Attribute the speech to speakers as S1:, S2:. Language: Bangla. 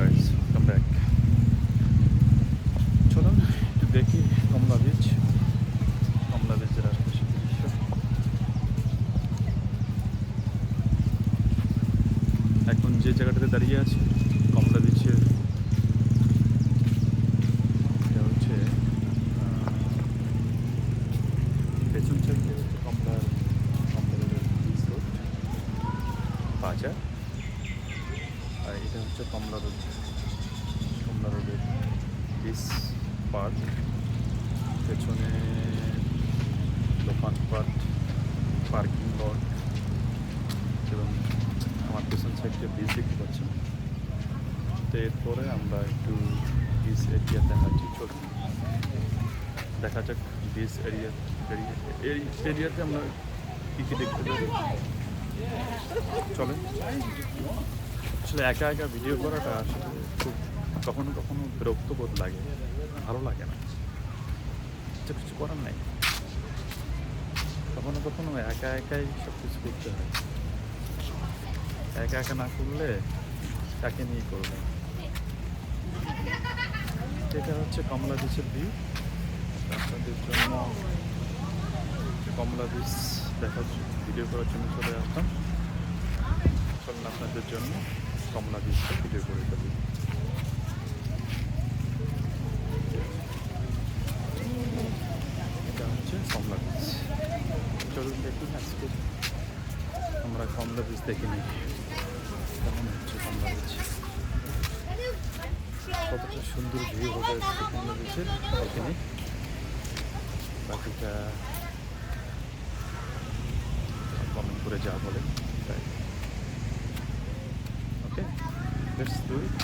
S1: Guys, welcome back. চলুন একটু দেখি কমলা বিচের আশপাশের দৃশ্য। এখন যে জায়গাটাতে দাঁড়িয়ে আছে কমলা বিচের, এটা হচ্ছে পেছন সাইডে কমলার বিচ রোড বাজার, আর এটা হচ্ছে কমলা রোডের বিচ পার্ক। পেছনে দোকানপাট, পার্কিং লট এবং আমার পেছন সাইডে বিচ দেখতে পাচ্ছি। তো এরপরে আমরা একটু বিচ এরিয়াতে হাঁটি, চলুন দেখা যাক বিচ এরিয়াতে আমরা কী কী দেখতে পারি। চলেন। আসলে একা একা ভিডিও করাটা আসলে খুব কখনো কখনো বিরক্তবোধ লাগে, ভালো লাগে না, কিছু করার নাই। কখনো কখনো একা একাই সব কিছু করতে হয়, একা একা না করলে কাকে নিয়ে করবে। এটা হচ্ছে কমলা বিচের ভিউ। আপনাদের জন্য কমলা বিচ দেখার ভিডিও করার জন্য চলে আসতাম। চলুন আপনাদের জন্য কমলা বিচটা ভিডিও করে ফেলি। এটা হচ্ছে কমলা বিচ। চলুন দেখুন আজকে আমরা কমলা বিচ দেখে নিই কেমন হচ্ছে কমলা বিচ, কতটা সুন্দর ভিউ হবে কমলা বিচের দেখে নিই। বাকিটা কমেন্ট করে যা বলে তাই। ওকে, লেটস ডু ইট।